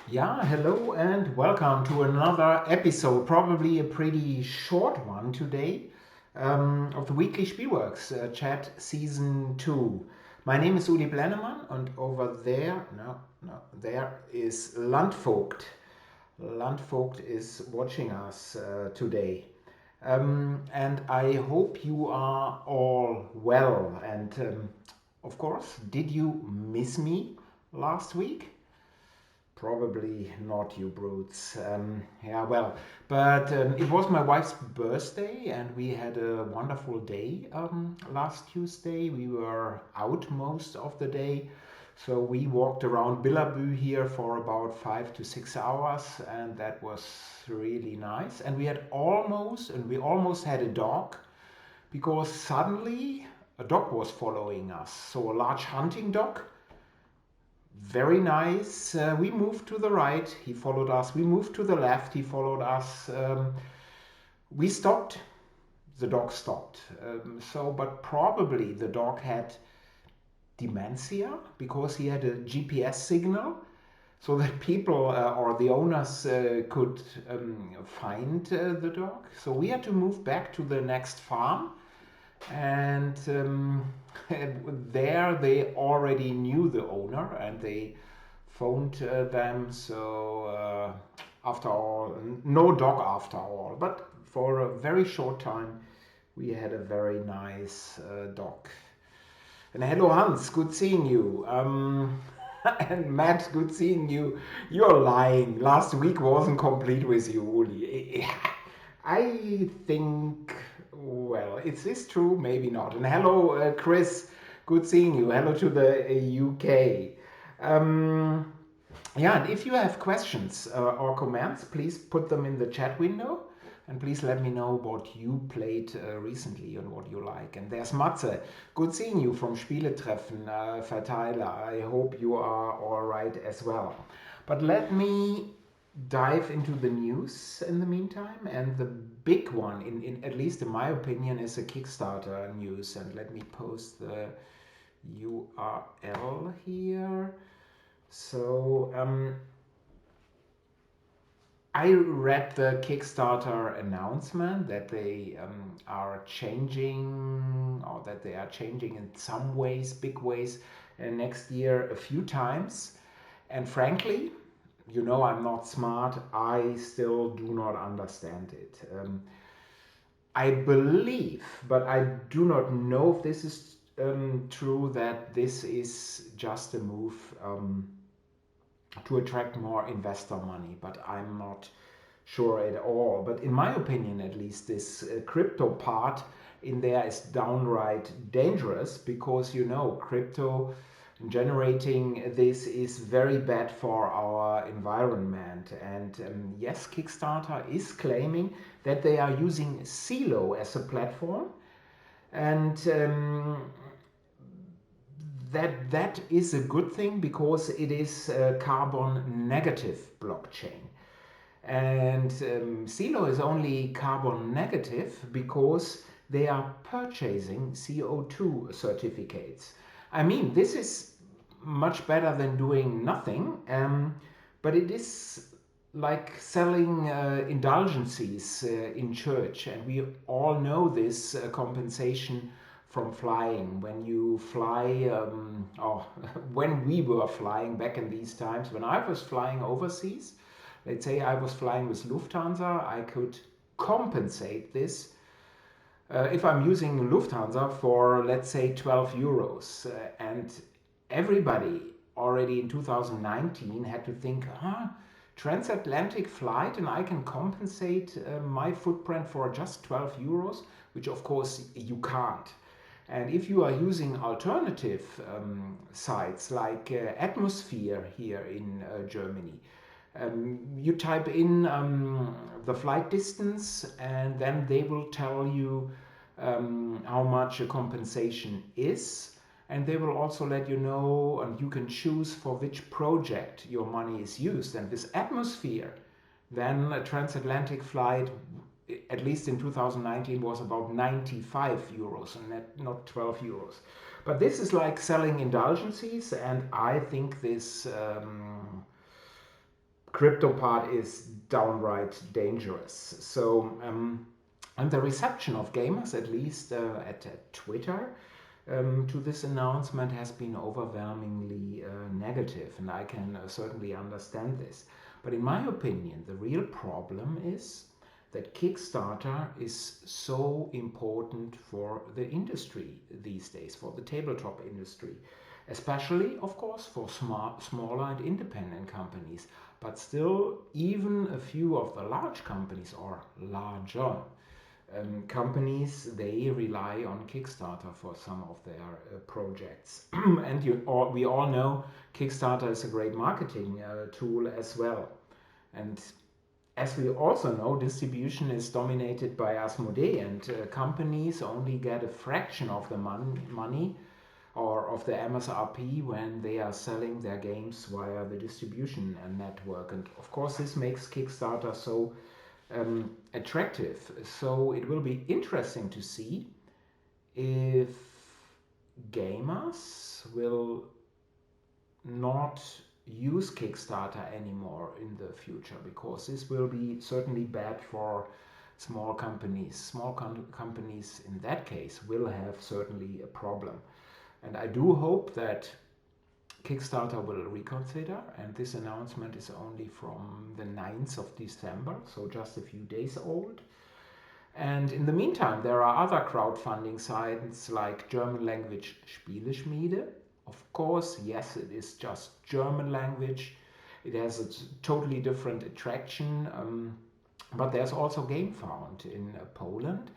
Yeah, hello and welcome to another episode, probably a pretty short one today, of the weekly Spielworxx chat season 2. My name is Uli Blennemann, and over there, there is Landvogt. Landvogt is watching us today. And I hope you are all well. And of course, did you miss me last week? Probably not, you brutes. But it was my wife's birthday, and we had a wonderful day last Tuesday. We were out most of the day, so we walked around Billabong here for about 5 to 6 hours, and that was really nice. And we almost had a dog because suddenly a dog was following us. So a large hunting dog, very nice. We moved to the right, he followed us. We moved to the left, he followed us. We stopped, the dog stopped. But probably the dog had dementia because he had a GPS signal so that people or the owners could find the dog. So we had to move back to the next farm, and there they already knew the owner and they phoned them. So after all, no dog after all, but for a very short time we had a very nice dog. And hello Hans, good seeing you. And Matt, good seeing you. You're lying. Last week wasn't complete with you, Uli. I think, well, is this true? Maybe not. And hello, Chris, good seeing you. Hello to the UK. Um, yeah, and if you have questions or comments, please put them in the chat window. And please let me know what you played recently and what you like. And there's Matze. Good seeing you from Spieletreffen Verteiler. I hope you are all right as well. But let me dive into the news in the meantime. And the big one, in at least in my opinion, is a Kickstarter news. And let me post the URL here. So I read the Kickstarter announcement that they are changing, or that they are changing in some ways, big ways, next year a few times. And frankly, you know, I'm not smart. I still do not understand it. I believe, but I do not know if this is true, that this is just a move to attract more investor money, but I'm not sure at all. But in my opinion, at least, this crypto part in there is downright dangerous because, you know, crypto generating this is very bad for our environment. And yes, Kickstarter is claiming that they are using Silo as a platform, and that is a good thing because it is a carbon negative blockchain. And Silo is only carbon negative because they are purchasing CO2 certificates. I mean, this is much better than doing nothing, but it is like selling indulgences in church, and we all know this compensation from flying. When you fly, or when we were flying back in these times, when I was flying overseas, let's say I was flying with Lufthansa, I could compensate this if I'm using Lufthansa for, let's say, 12 euros. And everybody already in 2019 had to think, transatlantic flight, and I can compensate my footprint for just 12 euros, which of course you can't. And if you are using alternative sites like Atmosphere here in Germany, you type in the flight distance, and then they will tell you how much a compensation is. And they will also let you know, and you can choose for which project your money is used. And this Atmosphere, then a transatlantic flight, at least in 2019, was about 95 euros and not 12 euros. But this is like selling indulgences, and I think this crypto part is downright dangerous. So, and the reception of gamers, at least at Twitter, to this announcement has been overwhelmingly negative, and I can certainly understand this. But in my opinion, the real problem is that Kickstarter is so important for the industry these days, for the tabletop industry, especially, of course, for smaller and independent companies. But still, even a few of the large companies or larger companies, they rely on Kickstarter for some of their projects. And we all know Kickstarter is a great marketing tool as well. And as we also know, distribution is dominated by Asmodee, and companies only get a fraction of the money or of the MSRP when they are selling their games via the distribution network. And of course, this makes Kickstarter so attractive. So it will be interesting to see if gamers will not use Kickstarter anymore in the future, because this will be certainly bad for small companies. Small companies in that case will have certainly a problem. And I do hope that Kickstarter will reconsider, and this announcement is only from the 9th of December, so just a few days old. And in the meantime, there are other crowdfunding sites like German language Spieleschmiede. Of course, yes, it is just German language. It has a totally different attraction, but there's also GameFound in Poland.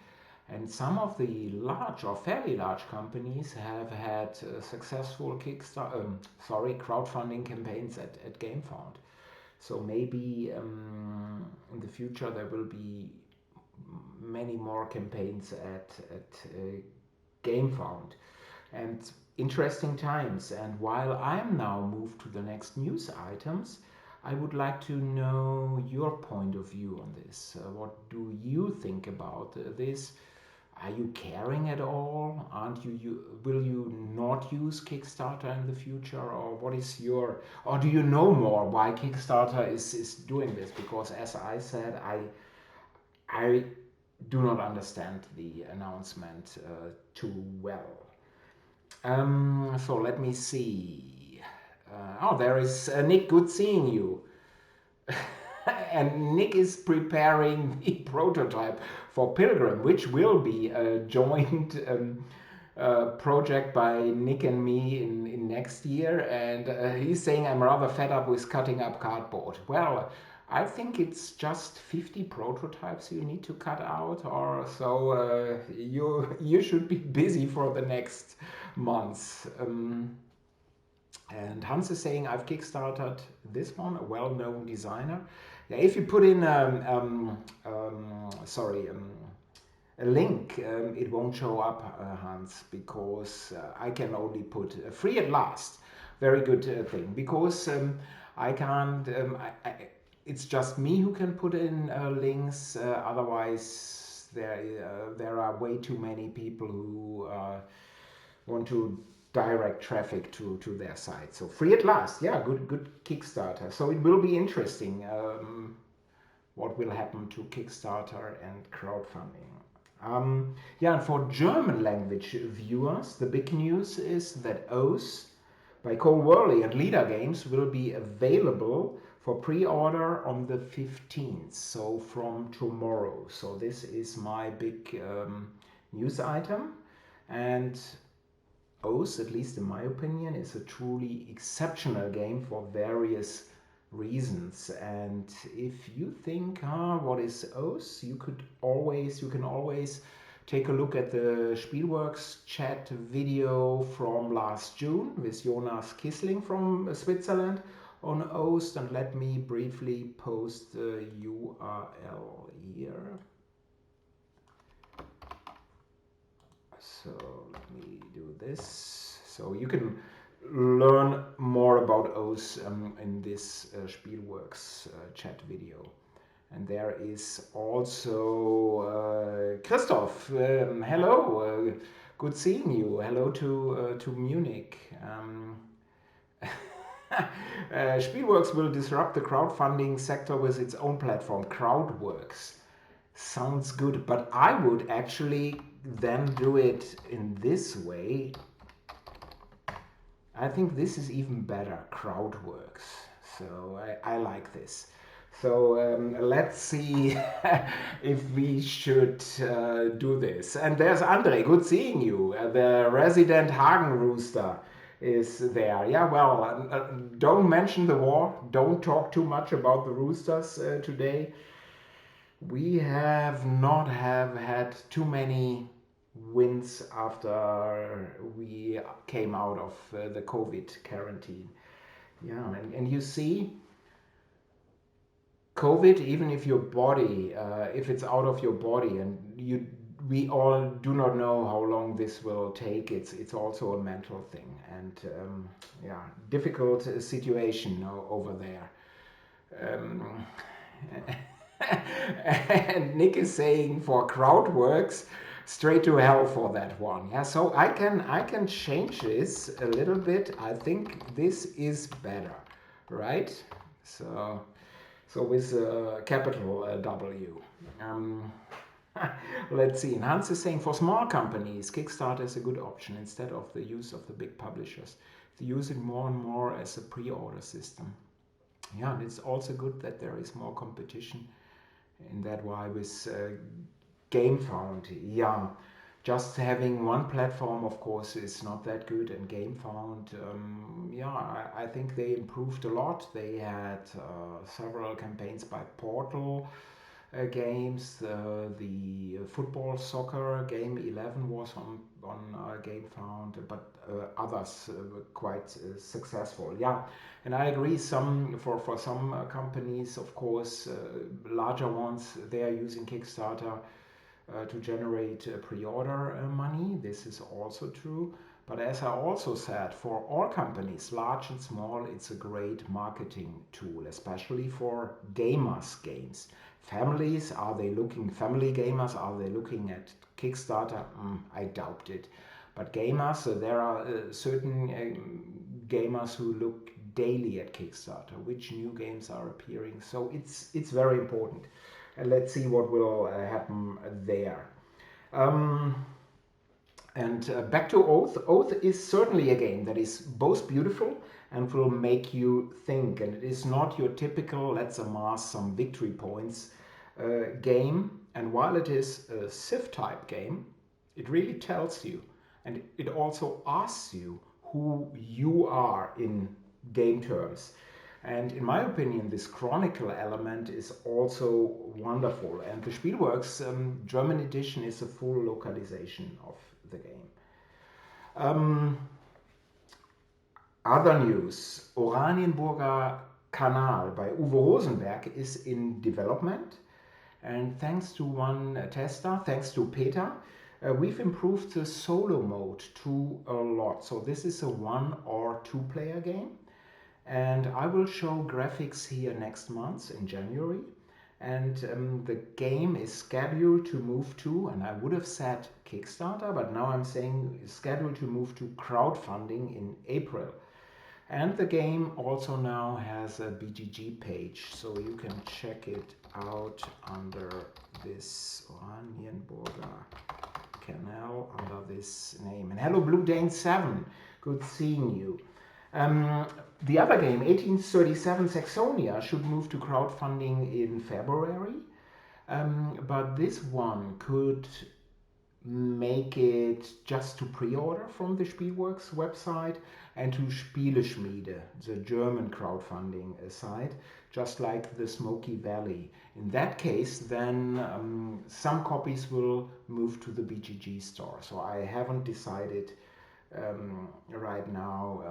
And some of the large or fairly large companies have had successful crowdfunding campaigns at GameFound. So maybe in the future there will be many more campaigns at GameFound. And interesting times. And while I'm now moved to the next news items, I would like to know your point of view on this. What do you think about this? Are you caring at all? Will you not use Kickstarter in the future, or what is or do you know more why Kickstarter is doing this? Because as I said, I do not understand the announcement too well. So let me see. There is Nick. Good seeing you. And Nick is preparing the prototype for Pilgrim, which will be a joint project by Nick and me in next year. And he's saying I'm rather fed up with cutting up cardboard. Well, I think it's just 50 prototypes you need to cut out, or so. You should be busy for the next months. And Hans is saying, I've kickstarted this one, a well-known designer. Yeah, if you put in a link, it won't show up, Hans, because I can only put free at last. Very good thing, because I can't. It's just me who can put in links. Otherwise, there are way too many people who want to direct traffic to their site. So free at last. Yeah, good Kickstarter. So it will be interesting what will happen to Kickstarter and crowdfunding. And for German language viewers, the big news is that Oath by Cole Worley and Leader Games will be available for pre-order on the 15th, so from tomorrow. So this is my big news item. And Oath, at least in my opinion, is a truly exceptional game for various reasons. And if you think, what is Oath, you can always take a look at the Spielworxx chat video from last June with Jonas Kissling from Switzerland on Oath. And let me briefly post the URL here. So let me do this. So you can learn more about Oath in this Spielworxx chat video. And there is also Christoph. Hello, good seeing you. Hello to Munich. Spielworxx will disrupt the crowdfunding sector with its own platform, Crowdworks. Sounds good, but I would actually then do it in this way. I think this is even better, Crowdworks. So I like this. So let's see if we should do this. And there's Andre, good seeing you. The resident Hagen rooster is there. Yeah, well, don't mention the war. Don't talk too much about the roosters today. We have not have had too many wins after we came out of the COVID quarantine. Yeah, and you see, COVID, even if your body, if it's out of your body, and we all do not know how long this will take. It's also a mental thing, and yeah, difficult situation over there. Um, and Nick is saying for Crowdworks, straight to hell for that one. Yeah, so I can change this a little bit. I think this is better, right? So with a capital W. Um, let's see. And Hans is saying for small companies, Kickstarter is a good option instead of the use of the big publishers. They use it more and more as a pre-order system. Yeah, and it's also good that there is more competition in that way with GameFound. Yeah, just having one platform, of course, is not that good. And GameFound, yeah, I think they improved a lot. They had several campaigns by Portal games. The football soccer game 11 was on GameFound, but others were quite successful. Yeah, and I agree. For some companies, of course, larger ones, they are using Kickstarter to generate pre-order money. This is also true. But as I also said, for all companies, large and small, it's a great marketing tool, especially for gamers games. Families, family gamers, are they looking at Kickstarter? I doubt it. But gamers, there are certain gamers who look daily at Kickstarter, which new games are appearing. So it's very important. And let's see what will happen there. Um, and back to Oath. Oath is certainly a game that is both beautiful and will make you think. And it is not your typical let's amass some victory points game. And while it is a Civ type game, it really tells you, and it also asks you who you are in game terms. And in my opinion, this chronicle element is also wonderful. And the Spielworxx German edition is a full localization of the game. Um, Other news, Oranienburger Canal by Uwe Rosenberg is in development. And thanks to one tester, thanks to Peter, we've improved the solo mode to a lot. So this is a 1 or 2 player game. And I will show graphics here next month in January. And the game is scheduled to move to, and I would have said Kickstarter, but now I'm saying scheduled to move to crowdfunding in April. And the game also now has a BGG page, so you can check it out under this Oranienburger Canal, under this name. And hello Blue Dane 7, good seeing you. The other game, 1837 Saxonia, should move to crowdfunding in February, but this one could make it just to pre-order from the Spielworxx website and to Spieleschmiede, the German crowdfunding site, just like the Smoky Valley. In that case, then some copies will move to the BGG store. So I haven't decided right now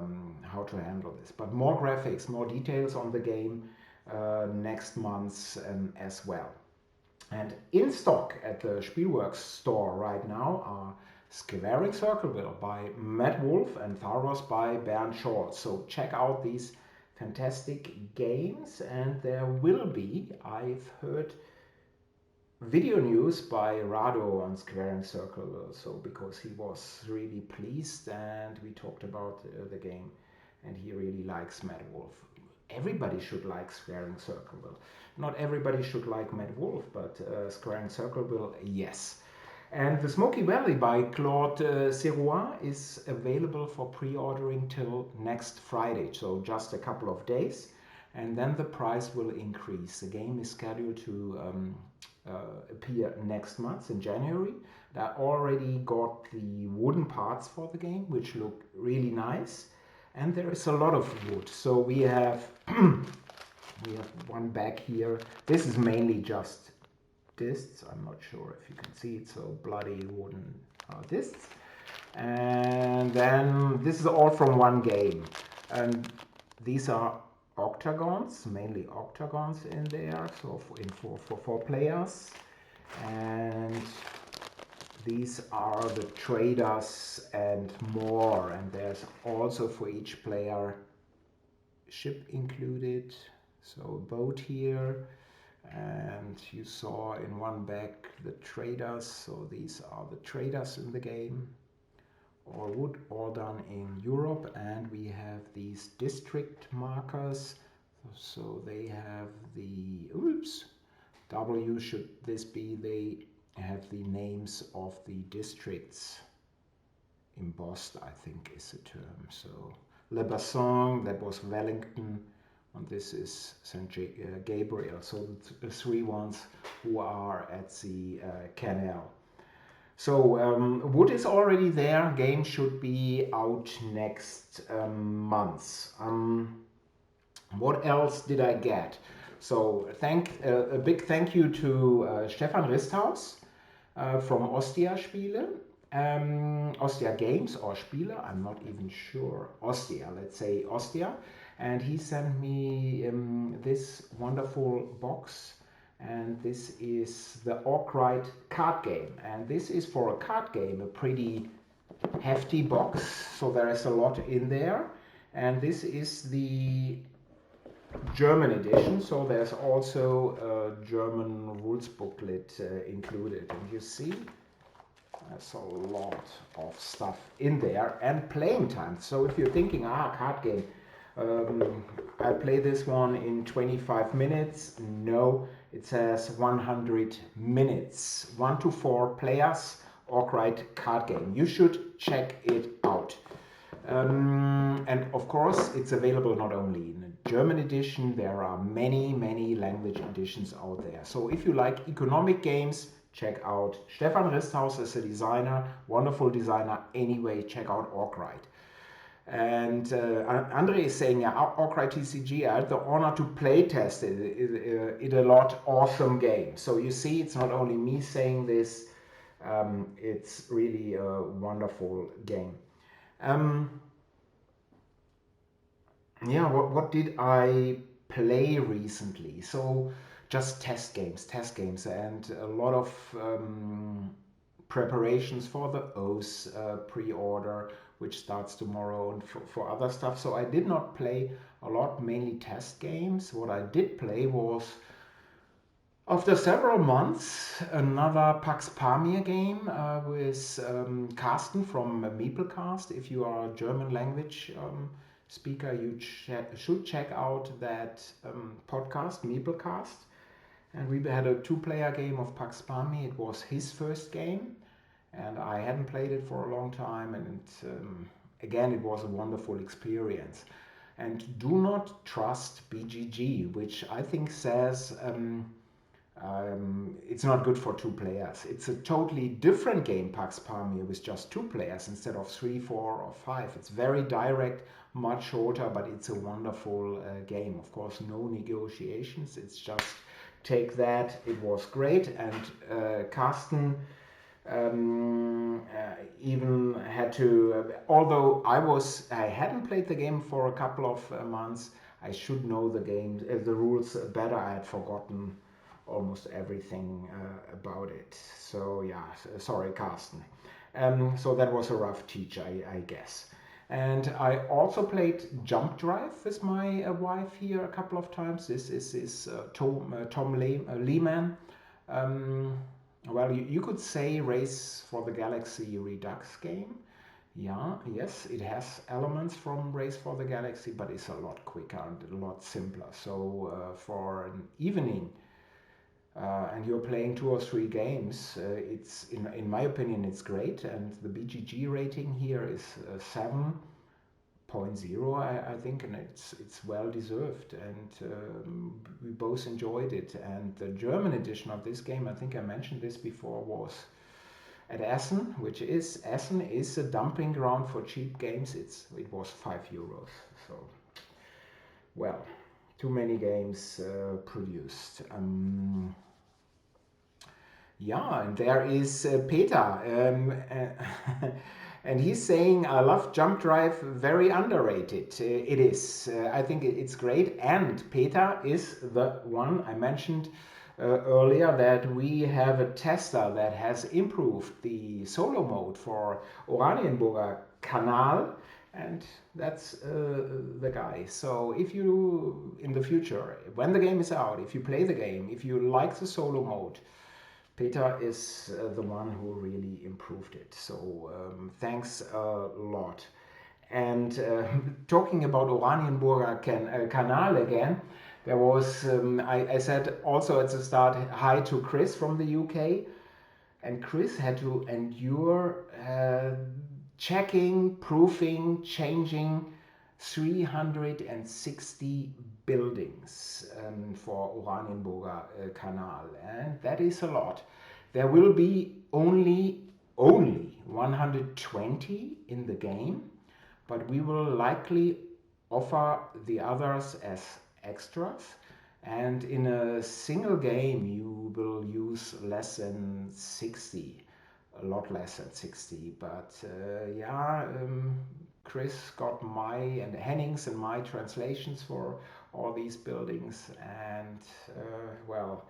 how to handle this. But more graphics, more details on the game next month as well. And in stock at the Spielworxx store right now are Squaring Circleville by Matt Wolf and Tharos by Bernd Scholz. So check out these fantastic games, and there will be, I've heard, video news by Rado on Squaring Circleville, so because he was really pleased and we talked about the game and he really likes Mad Wolf. Everybody should like Squaring Circle. Well, not everybody should like Mad Wolf, but Squaring Circle will, yes. And the Smoky Valley by Claude Sirois is available for pre-ordering till next Friday, so just a couple of days, and then the price will increase. The game is scheduled to appear next month in January. I already got the wooden parts for the game, which look really nice, and there is a lot of wood. So we have we have one bag here. This is mainly just discs. I'm not sure if you can see it. So bloody wooden discs, and then this is all from one game, and these are octagons, mainly octagons in there, so for 4 players. And these are the traders and more, and there's also for each player ship included, so a boat here, and you saw in one bag the traders, so these are the traders in the game, all wood, all done in Europe. And we have these district markers, so they have the, oops, W should this be, they have the names of the districts embossed, I think is the term. So Le Basson, that was Wellington, and this is St. Gabriel, so the 3 ones who are at the canal. So wood is already there. Game should be out next month. What else did I get? So a big thank you to Stefan Risthaus from Ostia Spiele, Ostia Games or Spiele, I'm not even sure. Ostia, let's say Ostia. And he sent me this wonderful box, and this is the Orkrite card game. And this is for a card game, a pretty hefty box, so there is a lot in there. And this is the German edition, so there's also a German rules booklet included. And you see, there's a lot of stuff in there, and playing time. So if you're thinking, card game, I play this one in 25 minutes. No, it says 100 minutes. 1 to 4 players, Orkrite card game. You should check it out. And of course, it's available not only in a German edition, there are many, many language editions out there. So if you like economic games, check out Stefan Risthaus as a designer, wonderful designer. Anyway, check out Orkrite. And Andre is saying, yeah, Orkrite TCG, I had the honor to play test it a lot. Awesome game. So you see, it's not only me saying this, it's really a wonderful game. Yeah, what did I play recently? So just test games, and a lot of preparations for the O's pre-order, which starts tomorrow, and for other stuff. So I did not play a lot, mainly test games. What I did play was, after several months, another Pax Pamir game with Carsten from Meeplecast. If you are a German language speaker, you should check out that podcast, Meeplecast. And we had a 2-player game of Pax Pamir. It was his first game, and I hadn't played it for a long time, and again, it was a wonderful experience. And do not trust BGG, which I think says it's not good for 2 players. It's a totally different game, Pax Pamir, with just 2 players instead of 3, 4, or 5. It's very direct, much shorter, but it's a wonderful game. Of course, no negotiations. It's just take that. It was great, and Carsten even had to, although I hadn't played the game for a couple of months, I should know the game, the rules better. I had forgotten almost everything about it. So yeah, sorry, Carsten. So that was a rough teach, I guess. And I also played Jump Drive with my wife here a couple of times. This is Tom Lehman. Well, you could say Race for the Galaxy Redux game. Yeah, yes, it has elements from Race for the Galaxy, but it's a lot quicker and a lot simpler. So for an evening, and you're playing 2 or 3 games, it's in my opinion it's great. And the BGG rating here is 7.0, I think, and it's well deserved. And we both enjoyed it. And the German edition of this game, I think I mentioned this before, was at Essen, Essen is a dumping ground for cheap games. It was €5. So well, too many games produced. Yeah, and there is Peter, and he's saying, "I love Jump Drive, very underrated." It is. I think it's great. And Peter is the one I mentioned earlier, that we have a tester that has improved the solo mode for Uranium Canal, and that's the guy. So if you, in the future, when the game is out, if you play the game, if you like the solo mode, Peter is the one who really improved it. So thanks a lot. And talking about Oranienburger Canal again, there was, I said also at the start, hi to Chris from the UK. And Chris had to endure checking, proofing, changing 360 buildings for Oranienburger Canal, and that is a lot. There will be only 120 in the game, but we will likely offer the others as extras. And in a single game, you will use less than 60, a lot less than 60. But Chris got my and Henning's and my translations for all these buildings, and well,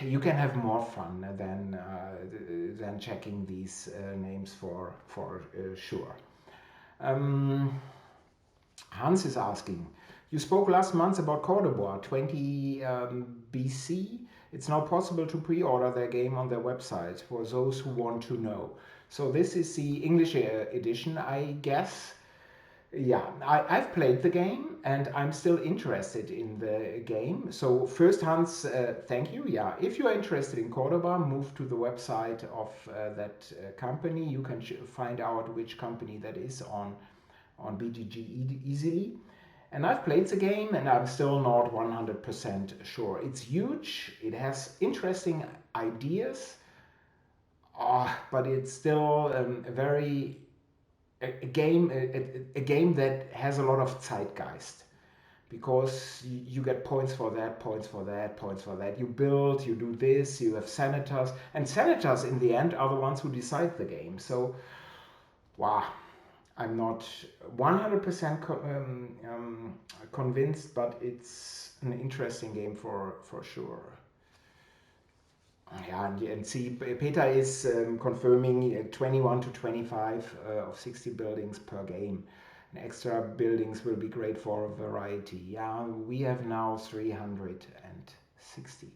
you can have more fun than checking these names for sure. Hans is asking, you spoke last month about Cordoba 20 BC. It's now possible to pre-order their game on their website for those who want to know. So this is the English edition, I guess. Yeah, I've played the game and I'm still interested in the game. So first, Hans, thank you. Yeah, if you are interested in Cordoba, move to the website of that company. You can find out which company that is on BGG easily. And I've played the game and I'm still not 100% sure. It's huge, it has interesting ideas, but it's still a game that has a lot of zeitgeist, because you get points for that, points for that, points for that. You build, you do this, you have senators, and senators in the end are the ones who decide the game. So, wow. I'm not 100% convinced, but it's an interesting game for sure. Yeah, and see, Peter is confirming 21 to 25 of 60 buildings per game. And extra buildings will be great for variety. Yeah, we have now 360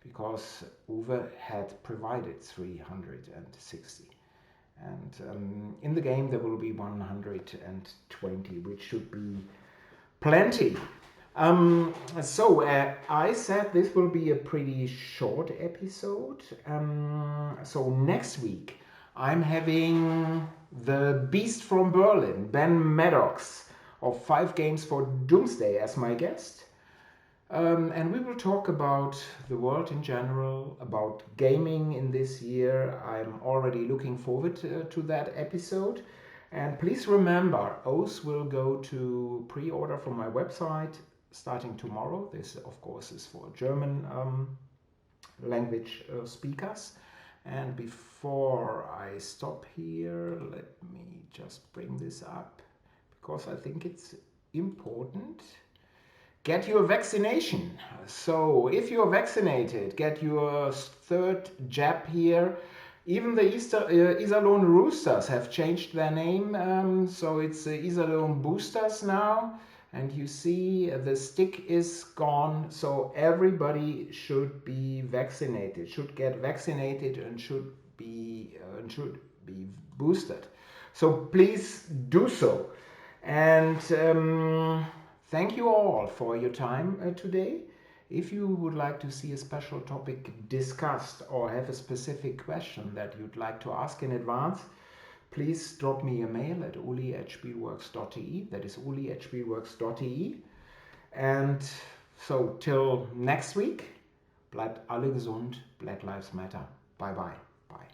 because Uwe had provided 360. And in the game there will be 120, which should be plenty. I said this will be a pretty short episode. So next week I'm having the Beast from Berlin, Ben Maddox, of 5 Games for Doomsday, as my guest. And we will talk about the world in general, about gaming in this year. I'm already looking forward to that episode. And please remember, Oath will go to pre-order from my website starting tomorrow. This, of course, is for German language speakers. And before I stop here, let me just bring this up because I think it's important. Get your vaccination. So if you're vaccinated, get your 3rd jab here. Even the Iserlohn Roosters have changed their name, so it's Iserlohn Boosters now. And you see the stick is gone, so everybody should be vaccinated, should get vaccinated, and should be boosted. So please do so. And thank you all for your time today. If you would like to see a special topic discussed or have a specific question that you'd like to ask in advance, please drop me a mail at uli@spielworxx.de. That is uli@spielworxx.de. And so till next week, bleibt alle gesund, Black Lives Matter. Bye bye. Bye.